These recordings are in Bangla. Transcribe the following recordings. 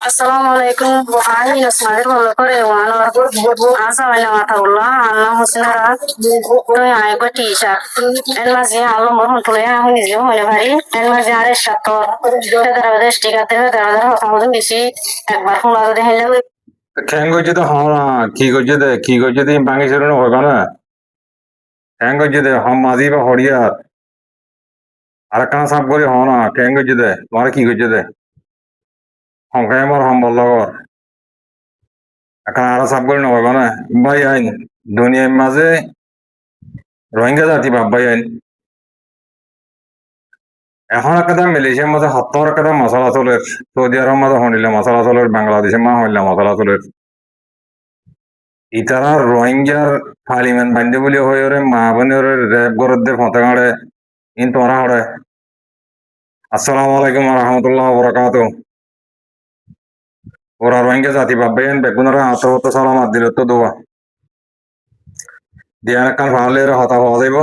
Assalamualaikum warahmatullahi wabarakatuh. Asal Allah Allah husnara to ay ko tisha en mazi alo mor tulo ya hu nijo hole bari en mazi are shato federa desh tigate federa hamudu bisi একবার ফোন লাগে হেলে খ্যাং করছে তো হ্যাঁ কি করছে তো ভাঙি ছিল না হবে না খ্যাং করছে দে হম মাঝি বা হরিয়ার আর কান সাফ করে হ না খ্যাং করছে দে তোমার কি করছে দে হম খাই আমার হম বলল এখন আর সাফ করে না হবে না ভাই আইন দুনিয়ার মাঝে রোহিঙ্গা জাতি ভাই আইন এখন একটা মালয়েশিয়ার মাঝে 70 একটা মশলা চলের সৌদি আরব মাঝে হনিলে মশলা চলের বাংলাদেশের মা হইলে মশলা চলের ইতারা রোহিঙ্গার পার্লিমেন্ট বান্ধে বলি হয়ে মা বোনের রেপ গরদের ফতেগাড়ে ইন তোরা হরে আসসালামু আলাইকুম রহমতুল্লাহ বরকাত ওরা রোহিঙ্গা জাতি ভাববেন বেগুনারা আত্মহত্য সালামাত দিল তো দোয়া দিয়ান কান ভালের হতা হওয়া যাইব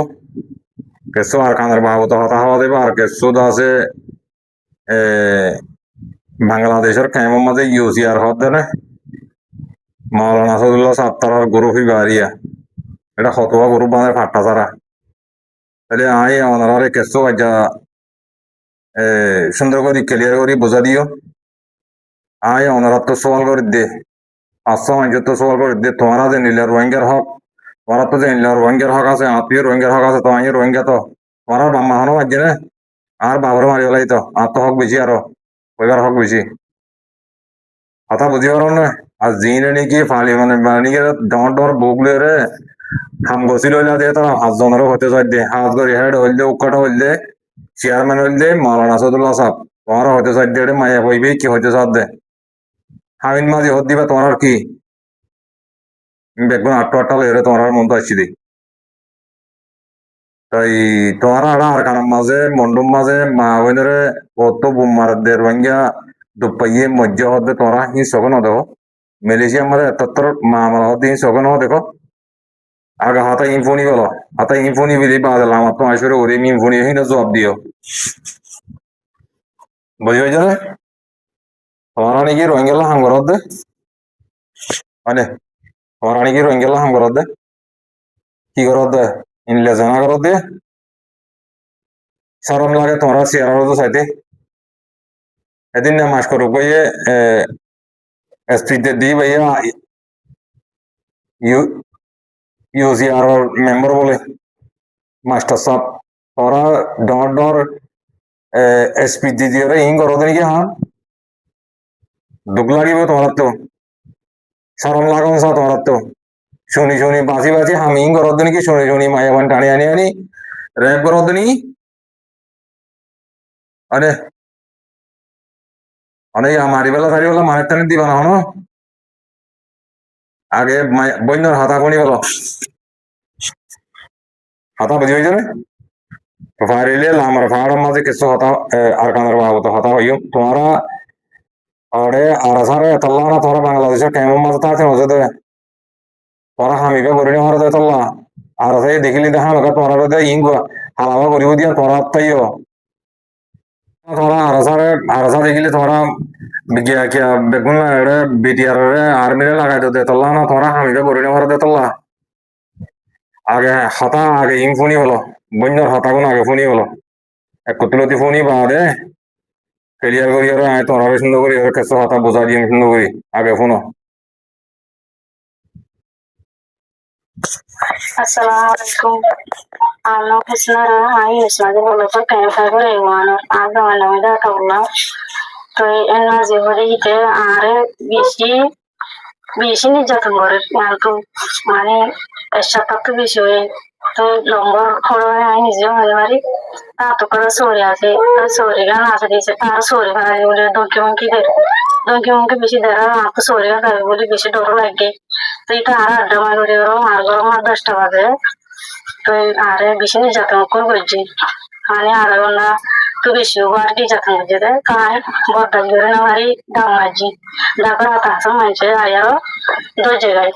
কেসো আর কানের বাবুত হতা হওয়া যাইব আর কেসো আছে বাংলাদেশের কেমন মাঝে ইউসিআর হত দেনে মাওলানা আসাদুল্লাহ সাত্তার গ্রুপ বাড়িয়া এটা হতোয়া গ্রুপ বাঁধে ফাট্টা ছাড়া তাহলে আই ওনারে কেসো আজ সুন্দর করে ক্লিয়ার করে বোঝা দিও আয় ওনারা তো সওয়াল করে দে 500 মানুষ তো সওয়াল করে দে তোমারা যে নিলে রোহিঙ্গার হক তোমারা তো যে নিলে রোহিঙ্গার হক আছে আত্মীয় রোহিঙ্গার হক আছে তো আমি রোহিঙ্গা তো তোমার বাম্মা হনো মাঝে না আর বাবার মারি গেলাই তো আর তো হক বেশি আরো ওইবার হক বেশি কথা বুঝি পারো না আর জিনে নাকি ফালি মানে ডর ডর বুকলে রে হাম গছিল হইলা দিয়ে তারা 5 জনেরও হতে চাই দে হাত করে হেড হইলে উকাটা হইলে চেয়ারম্যান হইলে মাওলানা আসাদুল্লাহ সাহেব তোমার হতে চাই দে মায়া হইবে কি হতে চাই দে হামিন মাঝে হত দিবা তোমার কি বেগুন আটটা লেরে তোমার মন তো আসছি তাই তোমার আর কারণ মাঝে মন্ডম মাঝে মা বইনরে কত বুমার দে রোহিঙ্গা দুপাইয়ে মজ্জা হতে তোরা হি সগন দেখো মালয়েশিয়া মাঝে তত্তর মা আমার হতে হি সগন দেখো আগে হাতা ইনফোনি বলো হাতা ইনফোনি বিলি বাদল আমার তো আসলে ওরে ইনফোনি হিনা জবাব দিও বুঝি হয়েছে না তোমার নাকি রোহিঙ্গা হাম করত দে মানে তোমার নাকি রোহিঙ্গা হাম করত দে কি করত দে ইনলে জানা করত দে সরম লাগে তোমরা শেয়ার তো চাইতে এদিন না মাস করুক ভাইয়ে এসপিতে দি ভাইয়া ইউসিআর মেম্বার বলে মাস্টার সাহেব ওরা ডর ডর এসপি দিদি ওরা ইং করো নাকি হ্যাঁ দুঃখ লাগিব তোমার তো সরম লাগাম সা তোমার তো শুনি শুনি বাঁচি বাঁচি আমি ইং করো নাকি শুনি শুনি মায়াবান টানি আনি আনি র্যাপ করো নাকি আরে অনেক মারিবেলা থারিবেলা মায়ের টানি দিবা না হনো আগে বন্যর হাতা কোনি বলো হাতা বুঝি হয়েছে না ফারিলে আমার ফাড়ার মাঝে কিছু হতা আর কানের বাবু হতা হইম তোমরা আরে আর সারে তল্লা না তোরা বাংলাদেশের কেমন মাঝে থাকে মজে দেবে তোরা হামিকে করি না হরে তল্লা আর সাই দেখিলি দেখা আমাকে তোরা দে ইং হালামা করিব দিয়া তোরা তাইও তোরা আর সা দেখিলি তোরা গিয়া কিয়া বেগুন এড়ে বিটিআর আর্মিরে লাগাই দে তল্লা না তোরা হামিকে করি না হরে তল্লা আগে হতা আগে ইং ফোনি হলো বন্যর হতা কোন আগে ফোনি হলো এক কুতুলতি ফোনি বাদে ক্লিয়ার করি আর আয় তোরা সুন্দর করি আর কেসো হতা বোঝা দিয়ে সুন্দর করি আগে ফোনো Assalamualaikum Allah husnara ay husnara bolo to kaya fago ewana aga wala meda kaula to en mazi hore hite are bishi বেশি নির্যাতন করে কিন্তু মানে এর সাথে তো বেশি হয়ে তো লম্বা খড় হয়ে আমি নিজেও হতে পারি তা তো করে সরে আছে সরে গান আছে দিয়েছে তার সরে খাওয়া বলে দঙ্কি মুখে বেশি দেখা আমার তো সরে খাবে বলে বেশি ডর লাগে তো এটা আর আড্ডা মার করে আর গরম আর 10টা বাজে তো আরে বেশি নির্যাতন করছি মানে আধা ঘন্টা তো বেশি আর নির্যাতন করছে কায় বড্ডা জোরে না ভারী দাম মারছি তারপর আতাশ মানুষে আয়ারও দু জায়গায়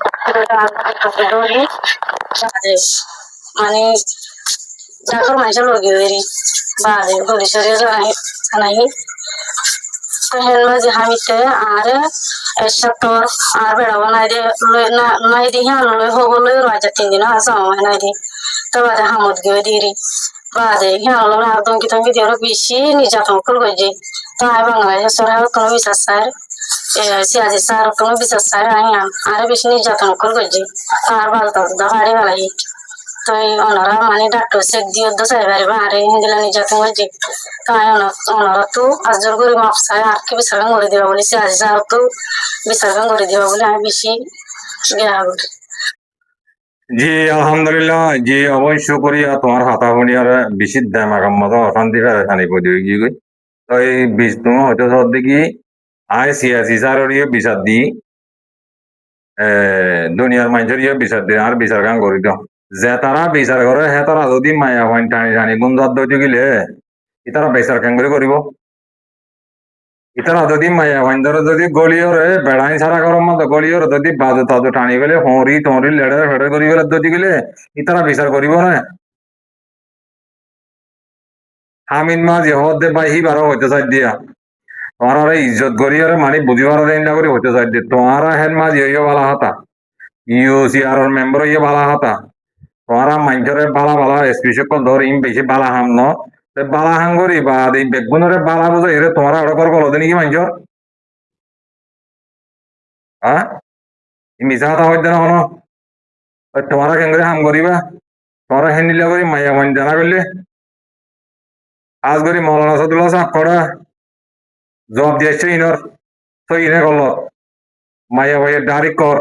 দৌড়ি মানে চাকর মানুষের লগে বাজে দড়ি সরে নাই তো হেন মাঝে হামিতে আর এসপ্তর আর বেড়াবো নাই দে নাই দি হ্যাঁ লই হবো লই রাজা 3 দিন আসা আমার নাই দি তো বাদে হামদ গিয়ে দিরি বাদে হ্যাঁ লই আর দঙ্কি দঙ্কি দিয়ে বেশি নির্যাতন করবে তো আই বাংলাদেশ সরকার কোনো বিশ্বাস স্যার সিয়াজি স্যার কোনো বিশ্বাস স্যার আর বেশি নির্যাতন করবে আর ভালো তো হারি ভালাই তো ওনারা মানে ডাক্তার চেক দিয়ে তো চাইবারে বাহারে হিন্দিলা নির্যাতন হয়েছে তাই ওনারা তো আজর করে মাপসায় আর কি বিচারণ করে দিবা বলে সিয়াজি স্যার তো বিচারণ করে দিবা বলে আমি বেশি গেয়া করি জি আলহামদুলিল্লাহ জি অবশ্য করিয়া তোমার হাতা হনিয়ার বেশি দামাগাম মতো অশান্তি পেরেছানি পড়ি গিয়ে গই তো এই বিষ তুমি হয়তো সব দেখি আই সিয়াসি সাররিয়ে বিচার দি দুনিয়ার মানুষের ইয়ে বিচার দিয়ে আর বিচার গান করি দিও যে তারা বিচার করে হে তারা যদি মায়া হইন টানি টানি গুন্দার দইতে গেলে ইতারা বিচার কেন করে করিব ইতারা যদি মায়া হইন ধরে যদি গলিয়রে বেড়াই সারা গরম মতো গলিয়রে যদি বাজু তাজু টানি গেলে হরি টরি লেড়ে ফেড়ে করি গেলে দইতে গেলে ইতারা বিচার করিব না হামিন মাঝি হদে বাইহি বারো হইতে চাই দিয়া তোমার ইজ্জত করিয়ারে মানে বুঝিবার দেন না করে হইতে চাই দিয়ে তোমারা হেন মাঝি হইয়া ভালা হাতা ইউসিআর মেম্বার হইয়া ভালা হাতা তোমারা মানুষের বালা বালা স্পেশাল ধর ইম বেশি বালা হাম ন বালা হাম করি বা এই বেগুনের বালা বুঝে এরে তোমারা অর্ডার কর বলো নাকি মানুষের হ্যাঁ মিশা কথা হইতে না হনো তোমারা কেন করে হাম করিবা তোমরা হেন নিলা করি মাইয়া মান জানা করলে আজ করি মৌলানা সাদুল্লাহ সাহেব করা জবাব দিয়েছে ইনর তো ইনে করল মাইয়া ভাইয়ের ডাইরেক্ট কর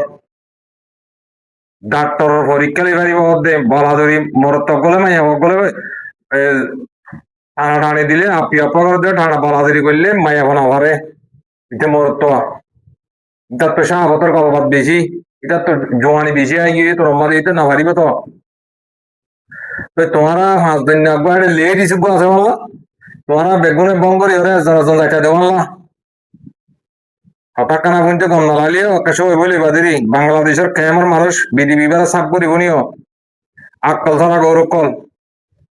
ডাক্তারের পরীক্ষা লিবারিব দে বলা ধরি মরত্তক গলে মাইয়া গলে টানা টানি দিলে আপি আপা করে দিয়ে টানা বলা ধরি করলে মাইয়া বানা ভারে এটা মরত্ত এটা তো শাহাবতের গলবাদ বেশি এটা তো জোয়ানি বেশি আই গিয়ে তোর মারি এটা না পারিবে তো তোমারা 5 দিন একবার লেট ইস্যু আছে বলো তোমারা বেগুনে বঙ্গরি ওরে জনজন দেখা দেওয়ালা হঠাৎ কানা বুনতে কম নালালিও কাছে ওই বলি বাদিরি বাংলাদেশের কেমন মানুষ বিডিবি বেড়া সাপ করি বুনিও আকল ধরা গৌরব কল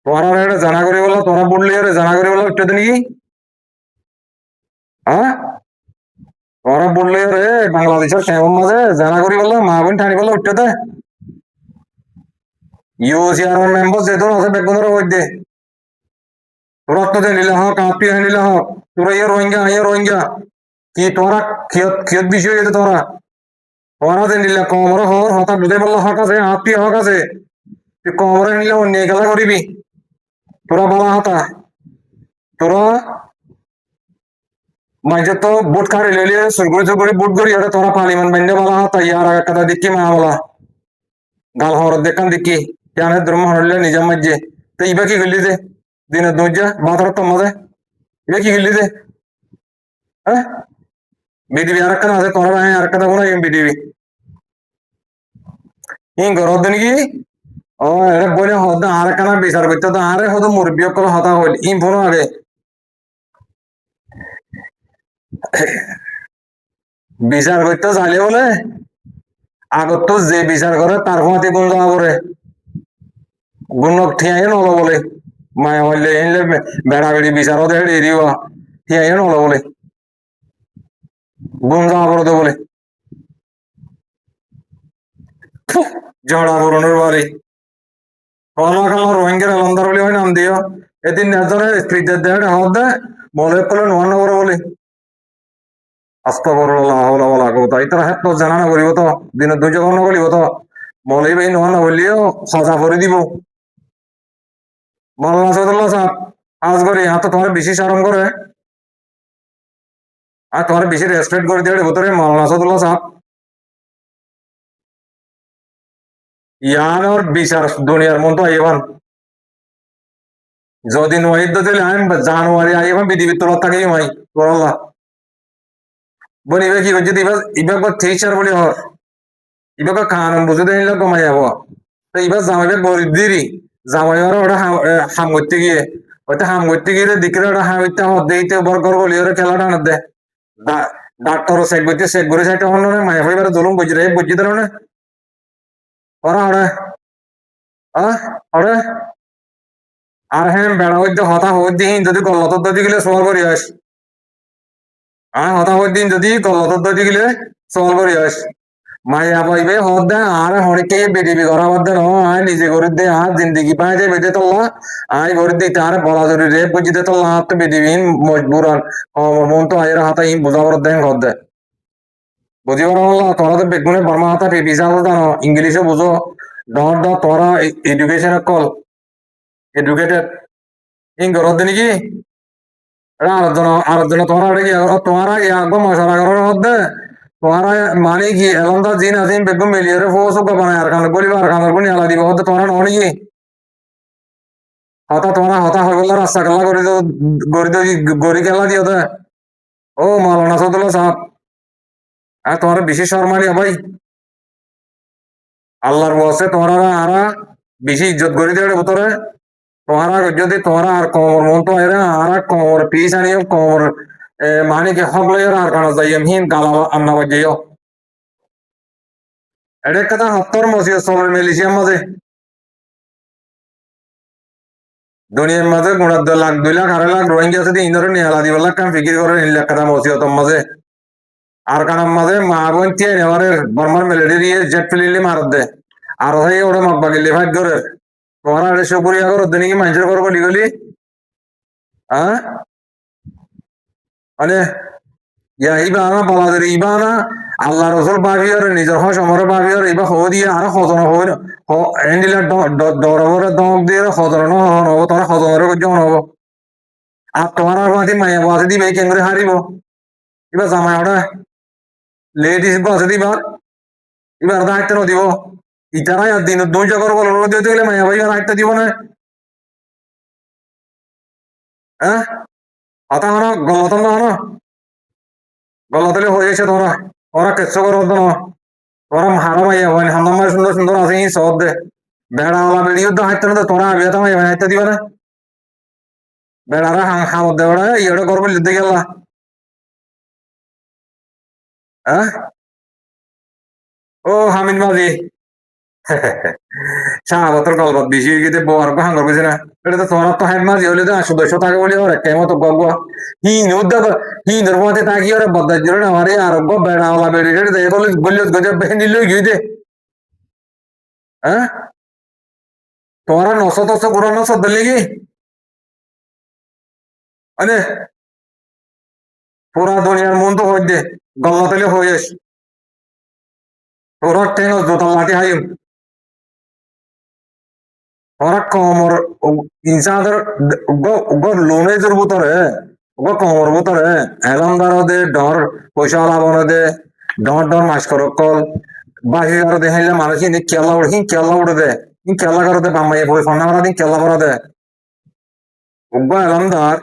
তোমারা এটা জানা করি বলো তোরা বুড়লি ওরে জানা করি বলো একটু দিন কি হ্যাঁ তোরা বুড়লি ওরে বাংলাদেশের কেমন মাঝে জানা করি বলো মা বোন ঠানি বলো একটু দে ইউসিআর মেম্বার যেহেতু আছে বেগুনের ওই দে তোরা তো নিলে হোক আপি নিলে হোক তোরা ইয়ে রোহিঙ্গা কি তোরা কিয়ত বিষয় এটা তোরা তোরা যে নিলে কমর হর হতা বুঝে বললো হক আছে আপি হক আছে তুই কমরে নিলে অন্য খেলা করিবি তোরা বলা হতা তোরা মাঝে তো বুট খাড়ি লেলিয়ে সুরগুড়ি বুট গড়ি এটা তোরা পার্লিমেন্ট বেঞ্জে বলা হতা ইয়ার আগে কথা দেখি মা বলা গাল হর দেখান দেখি জানে দ্রম হরলে নিজাম মাঝে তো ইবা কি গলি দে দিনে দুজা মাথার তো মজা ইবা কি গলি দে হ্যাঁ বিডিবি আর একটা আছে তোরা আর একটা বলা বিডিবি ই গরদ নাকি ও এটা বলে হদ আর একটা বিচার করতে তো আরে হতো মুরব্বী কল হতা হইল ইন ফোন আগে বিচার করতে চাইলে বলে আগত তো যে বিচার করে তার ফোনাতে গুণ জমা করে গুণক ঠিয়াই নলো বলে মায়া হইলে এনলে বেড়া বেড়ি বিচার হতে এড়িও ঠিয়াই নলো বলে গুণ জমা করে বলে জড়া পুরনের বাড়ি হলাকাল রোহিঙ্গার আলন্দার বলে হয় নাম দিও এদিন এজনে স্ত্রীদের দেহে হাত দেয় মলে কলে নোয়ান্ন করে বলে আস্তাগফিরুল্লাহ লা হাওলা ওয়ালা কুওয়াতা ইতারা হেত তো জানা না করিব তো দিনে দুই জগন করিব তো মলে ভাই নোয়ান্ন বললিও সাজা করে দিব মাওলানা সাদুল্লাহ সাহেব আজ করে হাত তোমার বেশি শরম করে আর তোমার বেশি রেসপেক্ট করে দিয়ে ভিতরে মাওলানা সাদুল্লাহ সাহেব ইয়ার ওর বিচার দুনিয়ার মতো আইবান যদি নহিত দিলে আমি জানুয়ারি আইবান বিধিবির তোলা থাকে মাই তোরাল্লাহ বলি এবার কি করছে এবার এবার টিচার বলি হর এবার কারণ বুঝে দিলে কমাই যাব তো এবার জামাইবে গরিব দিরি জামাই ওরা হাম করতে গিয়ে হয়তো হাম করতে গিয়ে দিকে ওরা হাম করতে হতে দিতে বরকর বলি ওরা খেলাটা না দে ডাক্তার চেক করতে চেক করে সাইটা হল না মায়া ভাই দলুম বুঝি রে বুঝি দিল না ওরা ওরা ওরা আর হ্যাঁ বেড়া হইতে হতা হইতে যদি গল্লত দিকে সবার করি আস হতা দিন যদি গলত দিলে চল করি আস মায়া পাইবে হদে আর হরিকে বিডিবি করা হদে ন আয় নিজে করে দে আর জিন্দগি পাই যে বেঁধে তোলা আয় করে দিতে আর বলা জরুরি রে বুঝিতে তোলা তো বিডিবিহীন মজবুরান মন তো আয়ের হাতা ইন বুঝাবার দেন হদে বুঝিবার হল্লা তোরা তো বেগুনে বর্মা হাতা পিসা জানো ইংলিশে বুঝো ডর ডর তোরা এডুকেশন কল এডুকেটেড ইন গরদ নাকি আরেকজন তোমারা ইয়াগো মশারা করার মধ্যে তোমারা মানে কি এখন তো জিন আছে বেগম মিলিয়ে ফোস বানায় আর কানে বলিবা আর কানে বলি আলা দিব হতে তোমারা নয় নাকি হতা তোমারা হতা হয়ে গেল রাস্তা খেলা গড়ি খেলা দিও দে ও মালানা সদুল্লাহ সাহেব আর তোমার বেশি শর্মানি ভাই আল্লাহর বসে তোমরা আরা বেশি ইজ্জত করে দেবে ভিতরে তোমরা যদি তোমরা আর কমর মন তো এরা আর কমর পিস আনিও কমর মানে কি হক লইয়ার আর কানা যাইম হিন গালা আন্না বাজিও এটা কথা হত্তর মসিও সবার মিলিশিয়ার মাঝে দুনিয়ার মাঝে গুণার 2 লাখ 2 লাখ 2.5 লাখ রোহিঙ্গা আছে ইন্দোর নিয়ে আলাদি বলা কাম ফিকির করে নিলে কথা মসিও তোর মাঝে আর কানার মাঝে মা বোন কে এবারে বর্মার মিলিটারি দিয়ে জেট ফিলিলে মারত দে আর ওই ওটা মকবাগিলে ফাইট করে তোমরা এটা শুকরিয়া করো দিনকি মানুষের করবো লিগলি হ্যাঁ মানে ইয়া ইবানা বলাদের ইবানা আল্লাহ রসুল ভাবিয়র নিজের সমর ভাবিয়র ইবা হো দিয়ে আর হজন হই এন্ডিলা দরবরে দম দিয়ে হজন হন হবো তোরা হজনের জন হবো আর তোমার আর মাঝে মায়া বাসে দিবে কেন করে হারিব এবার জামাই ওটা লেডিস বাসে দিবা এবার দায়িত্ব দিব ইতারাই আর দিন 2 জায়গার বল দিতে গেলে মায়া ভাই দায়িত্ব দিব না হ্যাঁ কথা হনো গলতন হনো গলতলে হয়ে গেছে তোমরা ওরা কেচ্ছ করো না তোরা হারা মাইয়া হয় হান্দামার সুন্দর সুন্দর আছে সব দে বেড়াওয়ালা বেড়িয়ে তো হাঁটতে না তোরা আগে তো মাইয়া হাঁটতে দিবে না বেড়ারা হামদ দে বেড়া ইয়েটা করবো লিখতে গেলা হ্যাঁ ও হামিদ মাঝি শাহাবতর গল্প বেশি গিয়ে বর হাঙ্গর বুঝে না এটা তো তোমার তো হাইট মাঝি হলে তো 100 টাকা বলে ওর একটা মতো গল্প হিন উদ্যোগ হিনের মধ্যে তাকি ওরা বদার জন্য আমার এই আরোগ্য বেড়াওয়ালা বেড়ে দেয় বলে বললে গজে বেহেন্দি লই গিয়ে দে হ্যাঁ তোমার নশো টশো পুরানো সব লেগে মানে পুরা দুনিয়ার মন তো হয়ে দে গল্লা তেলে হয়ে তোরা টেন জোতা লাঠি হাইম ওরা কমর ইনসাদের লোনে জোর ভিতরে কমর ভিতরে এলামদার দে ডর পয়সা লাভন দে ডর ডর মাস করো কল বাকি কারো দেখাইলে মানুষ কেলা উড়ে কেলা উড়ে দে কেলা করো দে বাম্মাই বই ফোন করা দিন কেলা করা দে এলামদার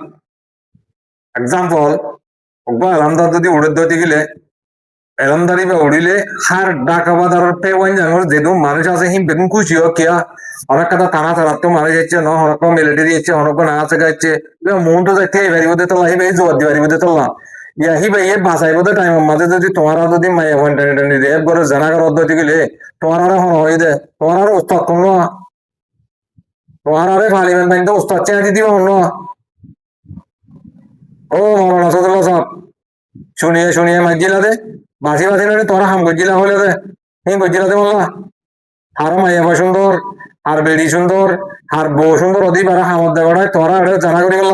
এক্সাম্পল এলামদার যদি উড়ে দিতে গেলে এলামদারি বা উড়িলে হার ডাকা বাদার পেওয়ান জানোর যেদু মানুষ আছে হিম বেগুন খুশি হোক কিয়া অনেক কথা টানা ছাড়া তো মানুষ যাচ্ছে ন অনেক মিলিটারি যাচ্ছে অনেক না আছে গাচ্ছে মন তো যাচ্ছে এবারি বোধে তো লাহি ভাই জোয়ার দিবারি বোধে তো না ইয়াহি ভাই এ বাসাই বোধে টাইম মাঝে যদি তোমারা যদি মাইয়া ফোন টেনে টেনে দিয়ে একবারে জানাগার অধ্যতি গেলে তোমার আরো হন হয়ে দে তোমার আরো উস্তাদ কম তোমার আরে পার্লিমেন্ট বাইন তো উস্তাদ চেয়ে দিদি অন্য ও মামা সদুল্লাহ সাহেব শুনিয়ে শুনিয়ে মাইজিলা দে বাসি বাসি না তোরা হাম গজিলা হলে দে হিং গজিলা দে বললা আর মাইয়া সুন্দর আর বেড়ি সুন্দর আর বউ সুন্দর অদি পারা হামদ দেওয়াটাই তোরা এটা জানা করে গেল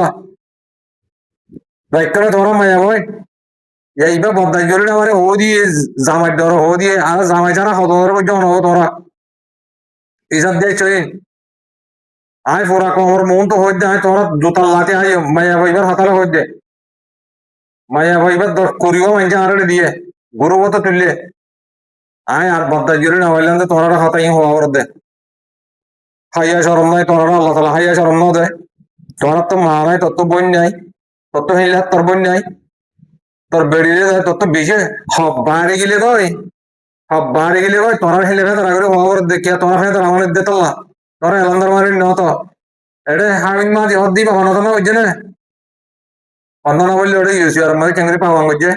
বাইকটা তোরা মাইয়া বই এইবার বদাই করে আমার হো দিয়ে জামাই ধরো হো দিয়ে আর জামাই ছাড়া হত জন হবো তোরা এইসব দেখছো আয় পুরা কমর মন তো হয়ে যায় তোরা জুতার লাতে আয় মাইয়া বইবার হাতালে হয়ে যায় মাইয়া বইবার করিও মাইনছে আর দিয়ে গরুবত তুললে আয় আর বদাই করে না হইলেন তোরা হাতাই হওয়া করে দে হাইয়া সরম নাই তোরা আল্লাহ তালা হাইয়া সরম ন দে তোর তো মা নাই তোর তো বোন নাই তোর তো হেলে তোর বোন নাই তোর বেড়িয়ে যায় তোর তো বেশি হব বাইরে গেলে কই হব বাইরে গেলে কই তোরা হেলে ফেতার আগে হওয়া করে দেখিয়া তোরা ফেতার আমার দে তোলা তোরা এলান্দার মারি ন তো এটা হামিন মাঝে হদ দিবা অনতন হচ্ছে না অন্য না বললে ওটা ইউসি আর মাঝে কেঙ্গরি পাওয়া করছে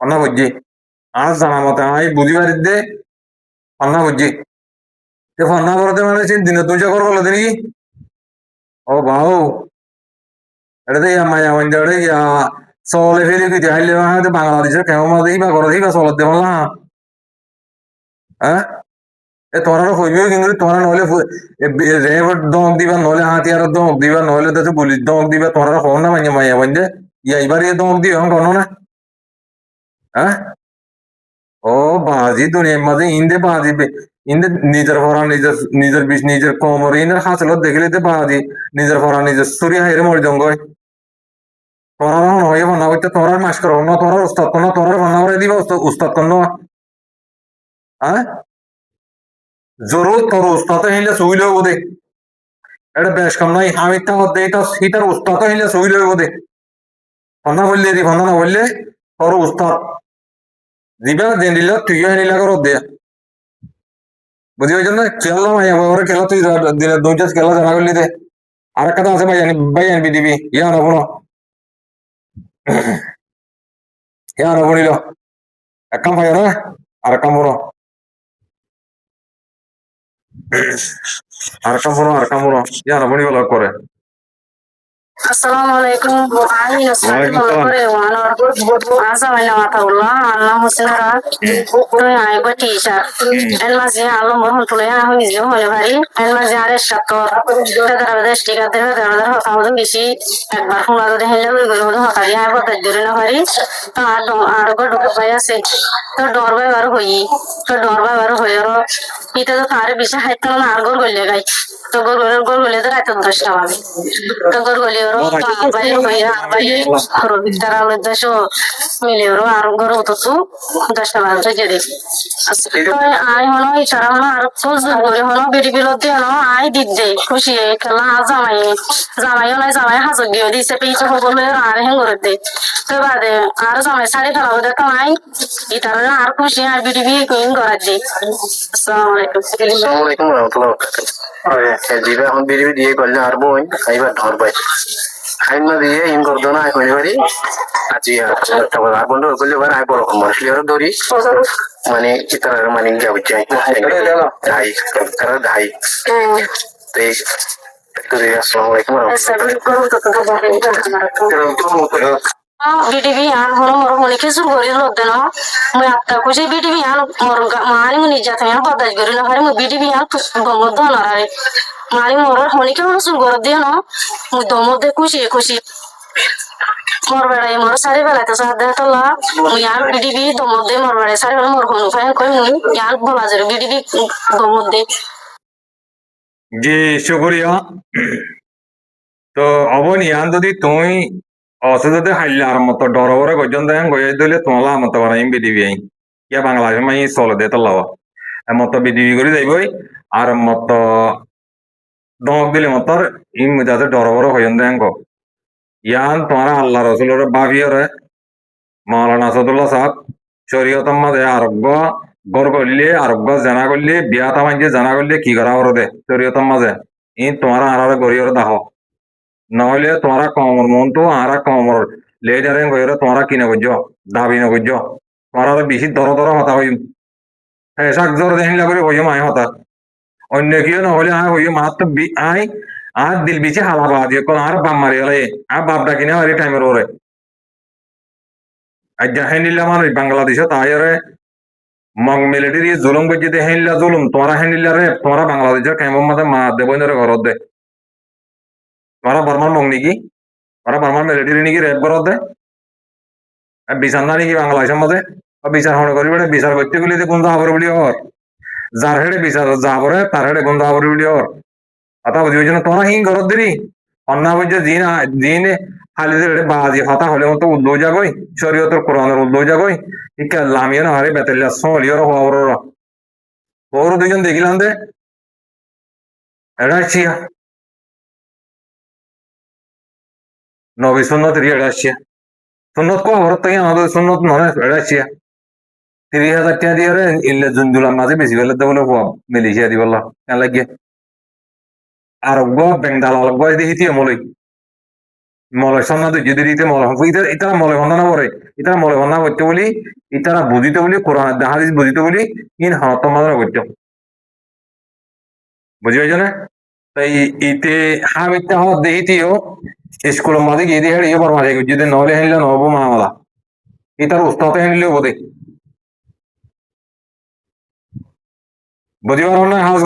অন্য বুঝছি আর জানা মতো আমি বুঝি পারি দে অন্য বুঝছি ফন্না করতে মানে দিনে 2 চাকর বলো নাকি ও বাউ এটা তো ইয়া মায়া মঞ্জা ইয়া চলে ফেলে দিতে হাইলে হয়তো বাংলাদেশের কেমন মাঝে বা করে দিবা চলত দেব না হ্যাঁ এ তোরা হইবেও কিন্তু তোরা নহলে রেবট দমক দিবা নহলে হাতিয়ার দমক দিবা নহলে তো পুলিশ দমক দিবা তোরা হো না মাইয়া মাইয়া বন্ধে ইয়া এবার এ দমক দিবা কোনো না হ্যাঁ ও বাজি দুনিয়ার মাঝে ইন্দে বাজি ইন্দে নিজের ভরা নিজের নিজের বিষ নিজের কোমর ইনের হাসলত দেখলে তো বাজি নিজের ভরা নিজের সুরি হাইরে মরি জঙ্গয় তোরা হয়ে বানা হইতে তোরার মাস করো না তোরার উস্তাদ কোনো তোরার বানা করে দিবা উস্তাদ কোনো হ্যাঁ জরুর তোর উস্তাদ হইলে সুইল হইব দে এটা বেশ কম নাই আমি তা দে এটা সীতার উস্তাদ হইলে সুইল হইব দে ভান্না বললে দি ভান্না না বললে তোর উস্তাদ দিবা দেন দিল তুই নিলা করো দে বুঝি ওই জন্য খেলা মাইয়া ওরে খেলা তুই দিলে দুই চাষ খেলা জানা করলি দে আর একটা আছে ভাই আনবি দিবি ইয়া না কোনো ইয়া না বলিল এক কাম ভাই না আর কাম বলো আর কাম বলো ইয়া না বলি বলা করে Assalamualaikum. Ai nasmati Waalaikumsalam. kore wanor asa mana mata ulla Allah musnara to ai ba tisha el mazi alo mo hon tule ha hoyi jo hole bari el mazi are shakto tadara desh tika tadara hota beshi একবার ফোনা ধরে হেলে ওই গুলো হতা দিয়ে আবার ধরে না পারি তো আর গো ডর পাই আছে তো ডর বাই বার হই তো ডর বাই বার হই আর এটা তো তারে বেশি হাইতে না আর গোল গলে গাই তো গোল গলে তো রাত 10টা বাজে তো গোল গলে আর বাই হই বাই আর বিদ্যার আলো দেশ মিলে আর গরো তো 10টা বাজে যেতে তো আই হলো ইশারা হলো আর সোজ করে হলো বেরি বিলতে হলো আই দিদে খুশি খেলা জামাই জামাই হলো জামাই হাজর দিয়ে দিছে পেইছে বলে আর হেং করে দে তো বাদে আর জামাই শাড়ি ফেলা দে তো আই ইতার আর খুশি আর বিডি কুইন করে দে আসসালামু আলাইকুম warahmatullahi wabarakatuh. Jiba এখন বিরিবি দিয়ে করলে আর বোন খাইবার ধর পাই খাইন না দিয়ে ইন করতো না এখন এবারে আজি আর বন্ধ করলে এবার আই বড় মানুষ লিয়ার ধরি মানে ইতার মানে যাবে চাই ধাই তারা ধাই তাই একটু আসসালামু আলাইকুম warahmatullahi বিডিবি আন হলো মোর মনে কিছু করি লদ্দে না মই আত্তা খুশি বিডিবি আন মোর মানি মুনি যাতে আমি বদাজ করি না পারি মই বিডিবি আন গমদ নরারে মানি মোর মনে কেউ শুন করে দিয়ে না মই দমদে খুশি মোর বেড়াই মোর সারি বেলাতে সাথে তোলা মই আর বিডিবি দমদে মোর বেড়াই সারি বেলা মোর কোনো ফাইন কই মুই আর বলা যাবে বিডিবি দমদে জি শুক্রিয়া তো অবনি আন যদি তুই অসুবিধা হাইলে আর মতো ডর বড় গজন দেন গয়ে দিলে তোমালা মতো বানাইম বিডিবি আই ইয়া বাংলাদেশ মাই চলে দে তোলাও মতো বিডিবি করে যাইবই আর মতো দমক দিলে মতো ইম যাতে ডর বড় হইন দেন গো ইয়ান তোমার আল্লাহ রসুলের বাবিয়রে মৌলানা আসাদুল্লাহ সাহেব শরীয়তর মাঝে আরোগ্য গড় করলে আরোগ্য জানা করলে বিয়া তামাইজে জানা করলে কি করা ওর দে শরীয়তর মাঝে ই তোমার আড়ারে গড়িয়র দাহ নহলে তোমারা কমর মনটো আরা কমর লেজারে গড়িয়র তোমারা কিনে গুজ দাবি না গুজ তোমারা বেশি দর হতা হইম হ্যাঁ শাক জোর দেখিন লাগলে হইম আয় হতা অন্য কেউ নহলে আয় হইম মাত্র আয় আর দিল বিছে হালা বাদ দিয়ে কোন আর বাম মারি গেলে আর বাপটা কিনে আর টাইমের ওরে আর জাহেনিল্লা মানুষ বাংলাদেশে তাইরে মং মিলিটারি জুলুম করছে দে হেনিল্লা জুলুম তোরা হেনিল্লা রে তোরা বাংলাদেশের কেমন মাঝে মা দেবইনের ঘরত দে তোরা বর্মার মং নাকি তোরা বর্মার মিলিটারি নাকি রেপ ঘরত দে বিচার না নাকি বাংলাদেশের মাঝে বিচার হনে করি বেড়ে বিচার করতে গেলে কোন যাবর বলি ওর যার হেডে বিচার যাবরে তার হেডে কোন যাবর বলি ওর কথা বুঝি ওই জন্য তোরা হিং ঘরত দিলি অন্য বুঝছে দিন খালি বাজি হতা হলে মতো উদ্যোগ যাগই শরীয়তর কোরআনের উদ্যোগ যাগই ঠিক লামিয়ে না হারে বেতাল্লা সলিয়র হওয়ার ওর দুজন দেখিলাম দে এটা চিয়া নবী সুন্নত রি এটা চিয়া সুন্নত কো হরত তাই আমাদের সুন্নত নয় এটা চিয়া 30,000 টাকা দিয়ে রে ইল্লে জুনজুলার মাঝে বেশি বেলে দেবলে হওয়া মিলিশিয়া দি বললা কেন লাগিয়ে আরোগ্য বেংদাল আরোগ্য দেখিতি মলই মলয় সন্না যদি দিতে মলয় ইতারা মলয় বন্ধনা করে ইতারা মলয় বন্ধনা করতে বলি ইতারা বুঝিতে বলি কোরআন হাদিস বুঝিতে বলি ইন হনত মাদনা করতে বুঝি পাইছ না তাই ইতে হাবিতে হত দেখিতিও স্কুলের মাঝে গিয়ে দিয়ে হেঁড়ে বড় মাঝে যদি নহলে হেনলে নহবো মামালা ইতার উস্তাতে হেনলে বোধে বুঝিবার না হাজ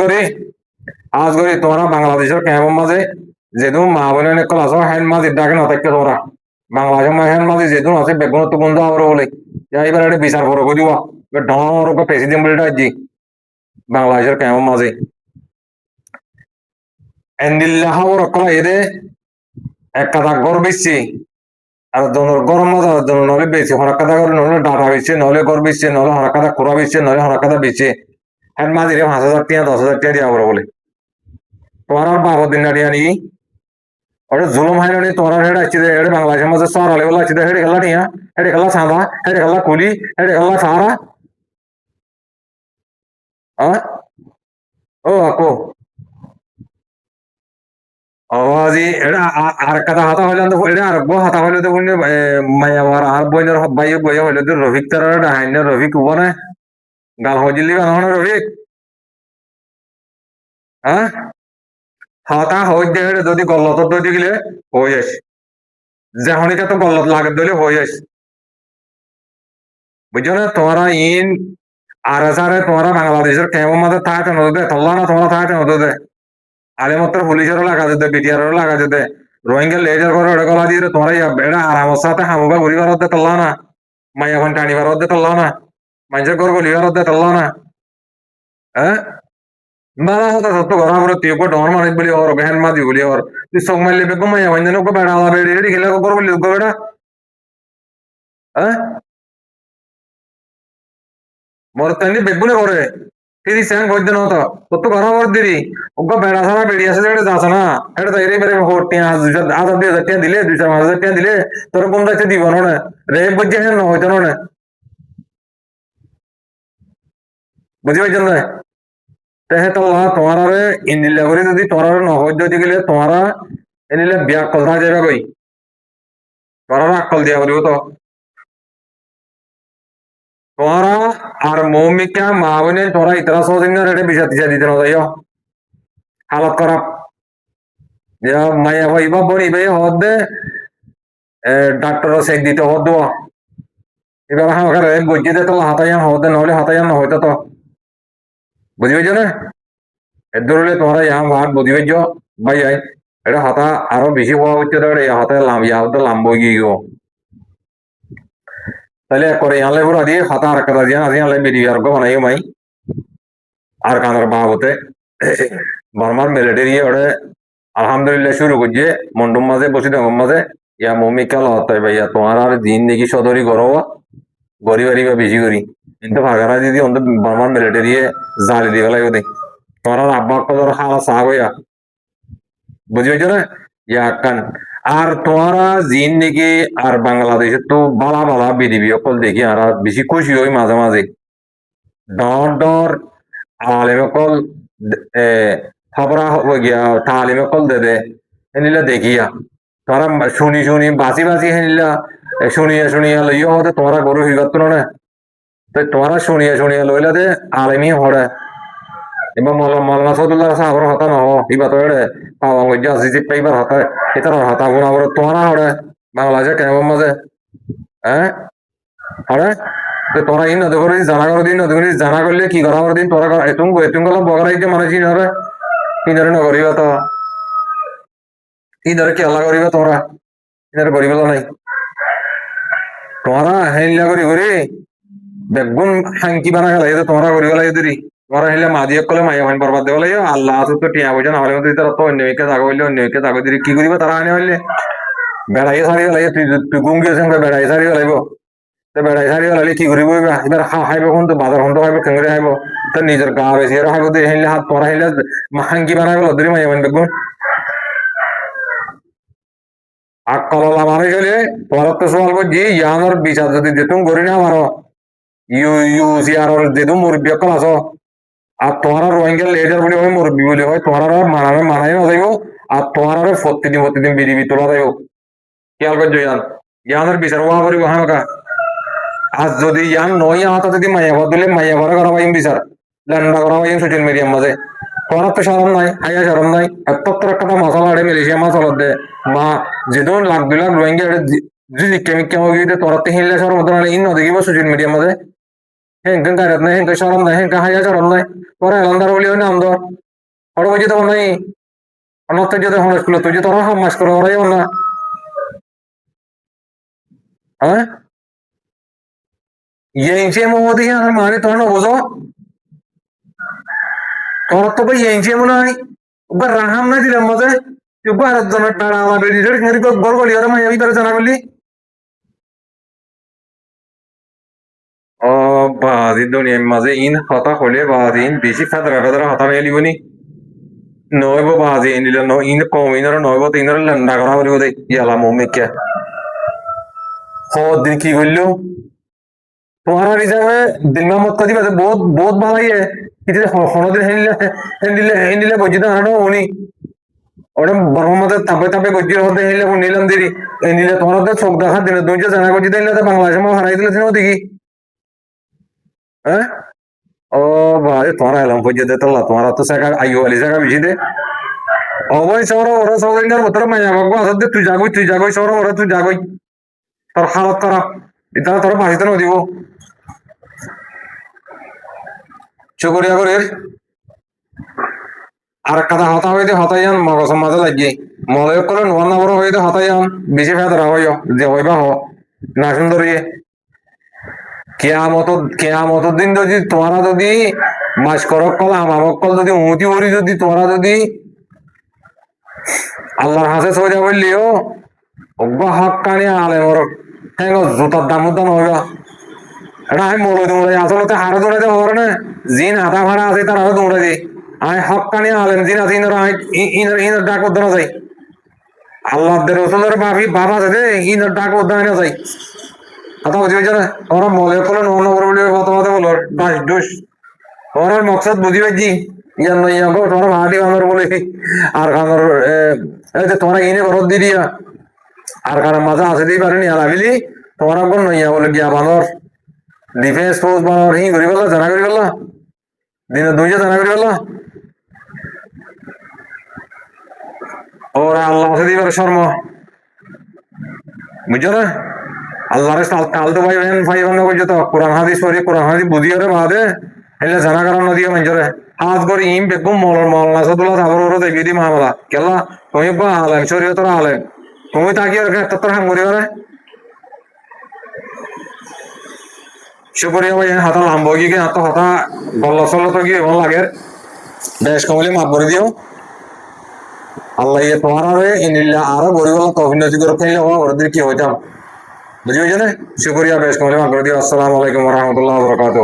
করি তোমরা বাংলাদেশের কেমন মাঝে যেহেতু মা বোনের নিকল আছো হ্যান মাঝে ডাকে না থাকতে তোমরা বাংলাদেশের মা হ্যান মাঝে যেহেতু আছে বেগুন তো বন্ধু আবার বলে এবার একটা বিচার করো দিব ডর পেছি দিম বলে ডাকছি বাংলাদেশের কেমন মাঝে এন্দিল্লাহ রকলা এদে এক কাদা গড় বেশি আর গরম মজা নহলে বেশি হরাক কাদা করে নহলে ডাটা বেশি নহলে গড় বেশি নহলে হরাক কাদা খোরা বেশি নহলে হরাক কাদা বেশি হ্যান মাঝে 5,000 টাকা 10,000 টাকা দিয়া বলে তোমার আর বাবা দিন নাড়িয়ে আনি ওটা জুলুম হয় না তোমার হেড আছে হেড বাংলাদেশের মধ্যে সর আলে বলা আছে হেড খেলা নিয়া হেড খেলা সাদা হেড খেলা কুলি হেড খেলা সারা ও আকো আওয়াজি এটা আর কথা হাতা হইলে তো এটা আর গো হাতা হইলে তো বুঝলে মায়াবার আর বইনের ভাই বই হইলে তো রফিক তার ডাইনে রফিক উপরে গাল হজিলি বানানো রফিক হ্যাঁ হাতা হই দে যদি গলত দই গেলে হয়ে যাস যেহনিকে তো গলত লাগে দিলে হয়ে যাস বুঝছো না তোমরা ইন আর সারে তোমরা বাংলাদেশের কেমন মাঝে থাকতে নদে তল্লা না তোমরা থাকতে নদে আলে মাত্র পুলিশেরও লাগা যেতে বিটিআরেরও লাগা যেতে রোহিঙ্গা লেজার করে ওটা গলা দিয়ে তোমরা এটা আরামের সাথে হামুকা ঘুরিবার হতে তল্লা না মাইয়া এখন টানিবার হতে তল্লা না মানুষের ঘর গলিবার হতে তল্লা না হ্যাঁ বালা হতা সত্য ঘর করে তুই ডর মারিস বলি ওর হ্যান মাদি বলি ওর তুই চোখ মারলে বেগম মাইয়া ভাই জানো বেড়া আলা বেড়ে রেডি খেলে কর বলি বেড়া হ্যাঁ মোর তাইনি বেগুনে করে তিরি স্যাং গদ্য নত কত ঘর বর দিরি ওগো বেড়া সারা বেড়ি আছে যেটা যাস না এটা তো এরে মেরে হোটে আজ 2,000 টাকা দিলে 2,000 টাকা দিলে তোর কোন দাইতে দিব না রে বুঝে না হইতো না বুঝি পাইছেন না তেহে তো তোমার ইন্দিলা করে যদি তোমার নহজ যদি গেলে তোমার এনিলে বিয়া কলরা যাবে কই তোমার আকল দিয়া করিব তো তোমরা আর মৌমিকা মা বোনে তোমরা ইতরা সহজে রেটে বিষা টিসা দিতে না যাইও হালত খারাপ মাইয়া ভাইবা বনি ভাই হদ দে ডাক্তার চেক দিতে হদ দেওয়া এবার আমাকে গজ্জি দে তো হাতাইয়ান হদ দে নহলে হাতাইয়ান নহইতো তো বুঝি পাইছো না এর ধরলে তোমরা ইয়া ভাগ বুঝি পাইছো ভাই যাই এটা হাতা আরো বেশি হওয়া হচ্ছে তো এই হাতে ইয়া হতে লাম্ব গিয়ে তাহলে করে আনলে পুরো দিয়ে হাতা আর কাদা দিয়ে আজি আনলে বেরিয়ে আর বানাই মাই আর কানার বাবতে বর্মার মিলিটারি ওরে আলহামদুলিল্লাহ শুরু করছে মন্ডুম মাঝে বসি দেব মাঝে ইয়া মমিকা লতাই ভাইয়া তোমার আর দিন দেখি সদরি করো গরিবারি বা বেশি করি কিন্তু ভাগারা দিদি অন্ত বর্মার মিলিটারি জালি দিয়ে গেলাই ওদের তোমার আর আব্বা কদর হালা সাহ হইয়া বুঝি পাইছো না ইয়া কান আর তোমারা জিন দেখি আর বাংলাদেশে তো বালা বালা বিডিবি অকল দেখি আর বেশি খুশি হই মাঝে মাঝে ডর ডর আলেম অকল খবরা গিয়া তালিম অকল দে এনিলা দেখিয়া তোরা শুনি শুনি বাঁচি বাঁচি হেনিলা শুনিয়া লইয়া হতে তোমরা গরু হিগত না তো তোমরা শুনিয়া লইলা দে আলেমি হড়ে এবার মৌলানা সদুল্লাহ সাহাবর হতা নহ ইবা তো এড়ে পাওয়া গজ্জা জিজি পাইবার হতা এটার হতা গুণা বড় তোমরা হড়ে বাংলাদেশে কেমন মাঝে হ্যাঁ হড়ে তো তোরা ইন নদী করে জানা করে দিন নদী করে জানা করলে কি করা করে দিন তোরা এতুম গেলাম বগরাই যে মানে চিনরে কিনারে নগরিবা তো ইনারে কি আল্লাহ করিবা তোমরা ইনারে করিবা নাই তোমরা হেলিলা করি করে বেগুন হাঙ্কি বানা গেল এই তোমরা করিবা লাগে দেরি তোমরা হেলে মাদিয়ে কলে মাইয়া ভাই বরবাদ দেওয়া লাগে আল্লাহ আছে তো টিয়া বইছে না হলে তারা তো অন্যকে জাগো হইলে অন্যকে জাগো দিদি কি করিবা তারা আনে হইলে বেড়াই সারিবা লাগে তুই গুম গিয়েছে বেড়াই সারিবা লাগব তো বেড়াই সারিবা লাগলে কি করিব এবার হাইব কোন তো বাজার খন্ড হাইব কেঙ্গরে হাইব তো নিজের গা বেশি আর হাইব হেলে হাত তোমরা হেলে হাঙ্কি বানা গেল দেরি মাইয়া ভাই বেগুন আকলা মারে গেলে তোমরা তো সওয়াল করছি ইয়ানোর বিচার যদি যেতুম করি না আমারও ইউসিআর যেহেতু মুরব্বী অকল আছো আর তোমার রোহিঙ্গা লেজার বলে হয় মুরব্বী বলে হয় তোমার মানাই না যাইব আর তোমার প্রতিদিন বিডিবি তোলা যাইব খেয়াল করছো ইয়ানের বিচার ওয়া করিব হামকা আর যদি ইয়ান নয় হাতে যদি মাইয়া দিলে মাইয়া ভরা করা পাইম বিচার ল্যান্ডা করা পাইম সোশ্যাল মিডিয়ার মাঝে তোমার তো সরম নাই, হাইয়া সরম নাই, এত একটা মশলা আড়ে মিলিশিয়া মশলা দে বা যেদিন লাখ 2 লাখ রোহিঙ্গা যদি কেমন গিয়ে তোরা তো হিললে সরম হতো না ইন দেখিব সোশ্যাল মিডিয়ার মধ্যে হেঙ্কেন গাইরাত নাই, হেঙ্কে সরম নাই, হেঙ্কে হাইয়া সরম নাই, তোরা এলান্দার বলি হয় নাম দর ওরা বুঝি তো নাই অনত যদি হন স্কুলে তুই যে তোরা সমাজ করে ওরাই না হ্যাঁ ইয়ে মোহাম্মদ আর মানে তোর না বোঝো তোর তো ভাই ইয়ে মনে হয় ওবার রাহাম না দিলাম মজে তুই ভারত জনের টাড়া আমার বেরিয়ে গল গলি ওরা মাইয়া ভিতরে জানা করলি ও বাদি দুনিয়ার মাঝে ইন হতা হলে বাদি ইন বেশি ফেদরা ফেদরা হতা মেয়ে লিবনি নয়ব বাদি ইন দিল ইন কম ইনর নয়ব তো ইনর লন্ডা করা বলিব দে ইয়ালা মমিকে দিন কি করলো তোমার হিসাবে দিন মত কদি বাদে বহুত বহুত ভালাই কিন্তু হনদিন হেন্দিলে বজি না হানো উনি ওটা বর্মমতে তাপে তাপে গজির হতে হেলে নিলাম দিদি নিলে তোমার চোখ দেখা দিলে দুই যে জানা গজি দিলে বাংলাদেশে হারাই দিলে দেখি হ্যাঁ ও ভাই তোমার এলাম পর্যন্ত তোলা তোমার তো জায়গা আইও আলি জায়গা বেশি দে অবৈ সৌর ওরা সৌদিনের ভেতরে মাইয়া বাবু আসতে তুই যাগই সৌর ওরা তুই যাগই তোর হালত করা এটা তোর ফাঁসিতে নদিব শুকরিয়া করে আর একটা হতা হইতে হতাই যান মগজ মাঝে লাগিয়ে মলয় করে নোয়া নাবর হইতে হতাই যান বেশি ফেদরা হইও যে হইবা হ না সুন্দরী কেয়ামত দিন যদি তোমরা যদি মাস করক কল আমামক কল যদি উমতি করি যদি তোমরা যদি আল্লাহর হাতে সইজা বললিও অজ্ঞা হক কানি আলে মর হ্যাঁ জুতার দাম হইবা এটা আমি মলো দৌড়াই আসলে হারে দৌড়াইতে হবো না জিন হাতা ভাড়া আছে তার হাতে দৌড়াই দিই আমি হক কানি আলেম জিন আছে ইনার ডাক উদ্ধার যাই আল্লাহ রসুলের বাবা আছে দে ইনার ডাক উদ্ধার না যাই কথা বুঝি পাইছ না ওরা মলে করলে নন বলে কথা কথা বলো ডাস ডুস ওরা মকসদ বুঝি পাইছি ইয়ার নই গো তোমার ভাড়াটি আমার বলে আর আমার তোমরা ইনে ঘর দি দিয়া আর কারণ মাঝে আছে দিই পারেনি আর আবিলি তোমার কোন নইয়া বলে গিয়া বানর ডিফেন্স ফোর্স বানর হি করি পেলা জানা করি পেলা দিনে দুইটা জানা করি পেলা ওরা আল্লাহ আছে দিবার শর্ম বুঝছো না আল্লাহরে কাল তো ভাই বান্ধব করছো তো কোরআন হাদিস পড়ি কোরআন হাদিস বুঝিয়ে বাদে এলে জানা কারণ নদীও মাঞ্জরে হাত করে ইম বেগম মৌলানা সাদুল্লাহ সাবর ওরা দেখি দি মামলা কেলা তুমি বা আলেম শরীয়তর আলেম তুমি তাকি আর তোর হাম করি পারে শুকরিয়া ভাই হাতা লাম্ব গিয়ে হাত হতা গল্লা চল্লা তো গিয়ে ভালো লাগে বেশ কমলে মাত করে দিও আল্লাহ ইয়ে তোমার ইনিল্লা আরো গরিব তফিনতি করে ফেলে ওদের কি হইতাম বুঝি পাইছো না শুকরিয়া বেশ কমলে মাত করে দিও আসসালামু আলাইকুম রহমতুল্লাহ বরকাত